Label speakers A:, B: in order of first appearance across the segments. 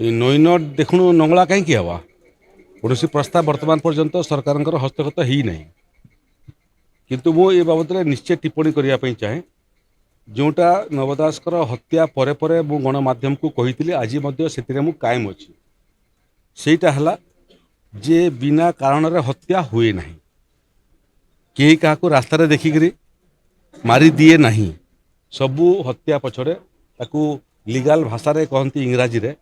A: नईनट देखुण नंगला कहीं हवा कौन प्रस्ताव वर्तमान पर्यंत सरकार हस्तगत ही नहीं किंतु मु ए बाबद में निश्चय टिप्पणी करने चाहे जोटा नव दासकर हत्या परे परे मु गणमाध्यम को कही आज से कायम अच्छी सेटा है जे बिना कारण रे हत्या हुए नहीं कहीं क्या रास्तार देखिक मारी दिए नहीं सबू हत्या पछरे ताकू लीगल भाषा रे कहती इंग्राजी रे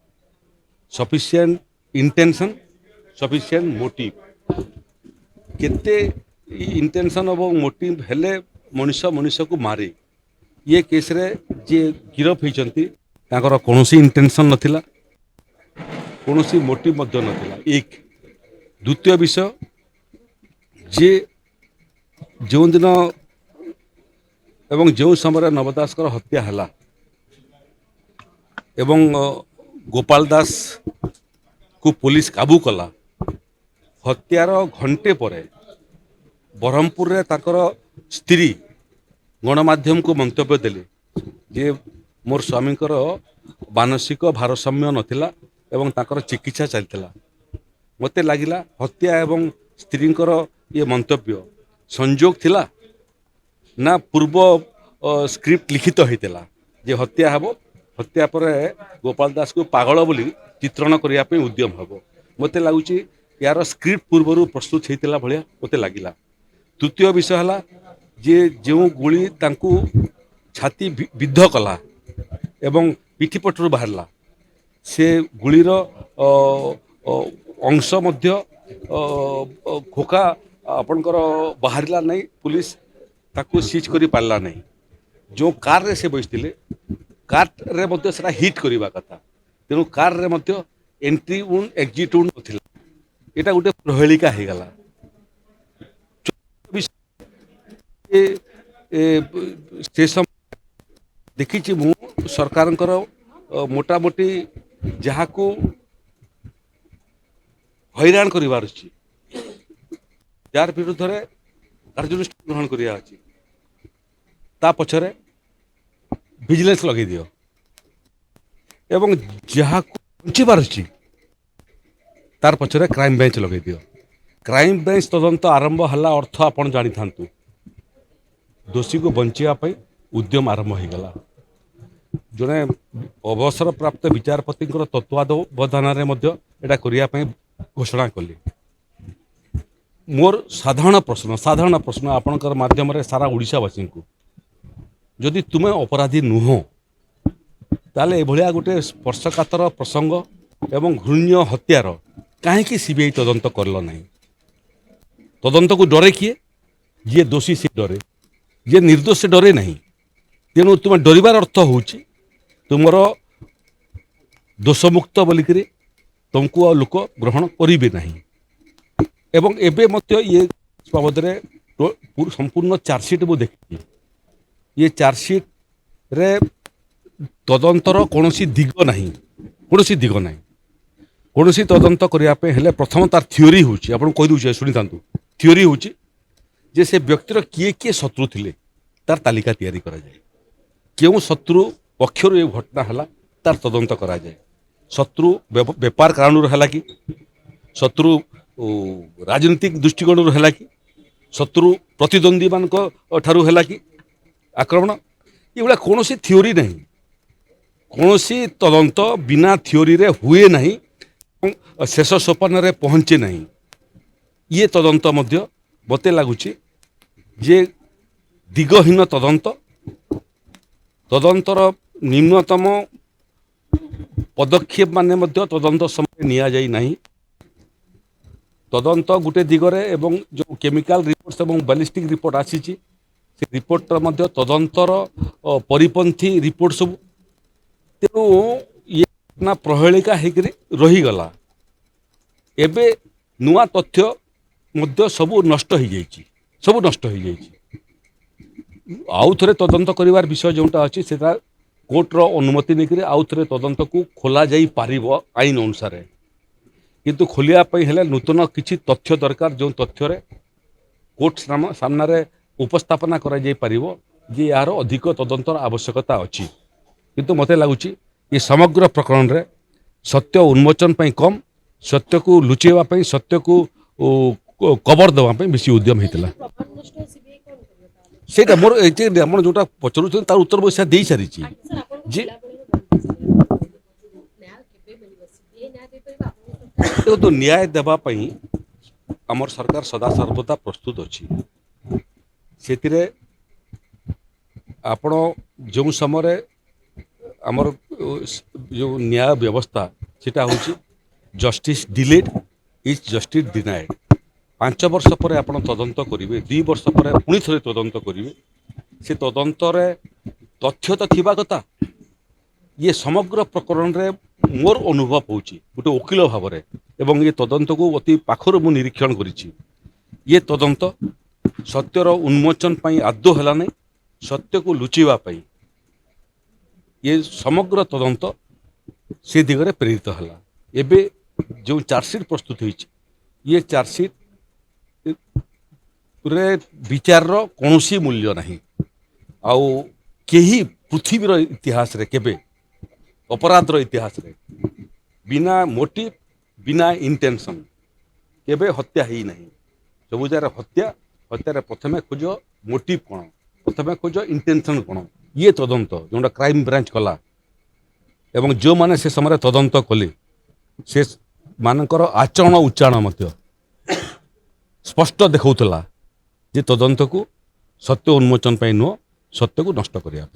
A: सफिशिएंट इंटेंशन सफिशिएंट मोटिव केते इंटेंशन और मोटिव हेले मनुष्य मनुष्य को मारे ये केस रे जे गिरफ होती कौन इंटेंशन नथिला कौन मोटिव मध्य नथिला एक द्वितीय विषय जे जो दिन एवं जो समय नवदासकर हत्या है एवं गोपाल दास को पुलिस काबू कला हत्यार घंटे पर ब्रह्मपुर रे ताकर स्त्री गणमाध्यम को मंतव्य देले जे मोर स्वामी मानसिक भारसाम्य नथिला एवं ताकर चिकित्सा चलता मते लागिला हत्या एवं स्त्री ये मंतव्य संजोग थिला ना पूर्व स्क्रिप्ट लिखित होता जे हत्या हेबो हत्या पर गोपाल दास को पागल बोली चित्रण करने उद्यम हम मत लगुच यार स्क्रिप्ट पूर्वर प्रस्तुत होता भाया मत लगिला तृतीय विषय है जे जो गुली तांकू छाती विद्ध कला एवं पिठिपटर बाहरला से गुलीर अंश मध्य खोका आपणकर बाहरला नहीं पुलिस ताकू सीज करी पारला नहीं जो कार रे से बसते कार रे मध्य सेटा हिट करवा कथा तेणु कार रे मध्य एंट्री उन एक्जिट उन नथिला एटा गोटे प्रहेलिका हो गला से समय देखी मु सरकार मोटामोटी जहाँ को हैरान कर जार विरुद्ध कार्यानुष्ठान ग्रहण करा पछरे विजिलेंस लगे दियो एवं जहाँ बचार अच्छी तार पछरे क्राइम ब्रांच लगे दियो क्राइम ब्रांच तदंत आरंभ है अर्थ आपड़ जानी था दोषी को बचाई उद्यम आरंभ हो गला जड़े अवसर प्राप्त विचारपति तत्वावधान करने घोषणा कली मोर साधारण प्रश्न आपणकर माध्यम सारा ओडिशावासी को जदि तुम्हें अपराधी नुह ताले एभलिया गोटे स्पर्शकातर प्रसंग एवं घृण्य हत्यार कहीं सीबीआई तदंत करल नहीं तदंत को डरे किए जी दोषी से डरे जी निर्दोष से डरे नहीं तेणु तुम डरबार अर्थ हूँ तुमर दोषमुक्त बोलिक तुमको लोक ग्रहण करेंगे नहीं एवं एबे मध्य ये बाबद संपूर्ण चार्जसीट मुझे देखी ये चार्जसीट रे तदंतर कौन दिग नहीं कौन दिग नहीं कौन तदंत करने हेले प्रथम तार थ्योरी हूँ आपको कहीदे शुणी था थ्योरी हूँ जे से व्यक्तिर किए किए शत्रु थिले तार तालिका तैयारी करा जाए क्यों शत्रु पक्षर ये घटना है तार तदंत करा जाए शत्रु व्यापार कारण है कि शत्रु राजनीतिक दृष्टिकोण है कि शत्रु प्रतिद्वंदी मान ठारू है कि आक्रमण ये भाया कौन थ्योरी नहीं कौन तदंत बिना थ्योरी रे हुए नहीं शेष सोपान रे पहुँचे नहीं ये तदंत मध्य मते लगुच जे दिगहीन तदंत तदंतर निम्नतम पदक्षेप माने मध्य तदंत समय निया जाई नहीं तदंत गोटे दिगरे एवं जो केमिकल रिपोर्ट्स एवं बैलिस्टिक रिपोर्ट आसी से रिपोर्ट मध्य तदंतर परिपंथी रिपोर्ट सब तेणु ये घटना प्रहेलिका होकर रहीगला एबे नुआ तथ्य मध्य सबू नष्ट हो जाइए सबू नष्ट हो जाइए आउ थे तदंत करिवार विषय जोटा अच्छी से कोर्टर अनुमति नहीं आउ थे तदंत को खोल जा पार आईन अनुसार किंतु खोलिया हेले नूतन किसी तथ्य दरकार जो तथ्य कोर्ट सामने उपस्थापना करा जाई पारिबो जे यार अधिक तदंतर आवश्यकता अच्छी किंतु मते लगुच ये समग्र प्रकरण रे सत्य उन्मोचन ପାଇଁ कम सत्य को लुचेवा ପାଇଁ सत्य को कवर देवा ପାଇଁ बेसी उद्यम होता ସେଇଟା ମୋର ଏ ଯେ ଆପଣ ଯୋଉଟା ପଚାରୁଛନ୍ତି ତାର ଉତ୍ତର ମୁଁ ଦେଇ ସାରିଛି ଯେ ଦେଖନ୍ତୁ ନ୍ୟାୟ ଦେବା ପାଇଁ ଆମର ସରକାର ସଦା ସର୍ବଦା ପ୍ରସ୍ତୁତ ଅଛି ସେଥିରେ ଆପଣ ଯେଉଁ ସମୟରେ ଆମର ଯେଉଁ ନ୍ୟାୟ ବ୍ୟବସ୍ଥା ସେଟା ହେଉଛି ଜଷ୍ଟିସ୍ ଡିଲେଡ୍ ଇଜ୍ ଜଷ୍ଟିସ୍ ଡିନାଏଡ୍ 5 ବର୍ଷ ପରେ ଆପଣ ତଦନ୍ତ କରିବେ 2 ବର୍ଷ ପରେ ପୁଣି ଥରେ ତଦନ୍ତ କରିବେ ସେ ତଦନ୍ତରେ ତଥ୍ୟ ତ ଥିବା କଥା ଇଏ ସମଗ୍ର ପ୍ରକରଣରେ ମୋର ଅନୁଭବ ହେଉଛି ଗୋଟେ ଓକିଲ ଭାବରେ ଏବଂ ଏ ତଦନ୍ତକୁ ଅତି ପାଖରୁ ମୁଁ ନିରୀକ୍ଷଣ କରିଛି ଇଏ ତଦନ୍ତ ସତ୍ୟର ଉନ୍ମୋଚନ ପାଇଁ ଆଦୌ ହେଲା ନାହିଁ ସତ୍ୟକୁ ଲୁଚିବା ପାଇଁ ये समग्र तदंत से दिगरे प्रेरित है एबे जो चार्जसीट प्रस्तुत होती ये चार्जसीट रे विचार कौन मूल्य नहीं आउ केही पृथ्वीर इतिहास रे केबे अपराधर इतिहास रे बिना मोटिव बिना इंटेंशन केबे हत्या ही नहीं सब जार हत्या हत्यार प्रथमे खोज मोटिव कौन प्रथमे खोज इंटेंशन कौन ये तदंत जोटा क्राइम ब्रांच कला एवं जो माने से समय तदंत कले से मानकर आचरण उच्चारण मध्य स्पष्ट देखौतला जे तदंत को सत्य उन्मोचन नुह सत्य को नष्ट करिया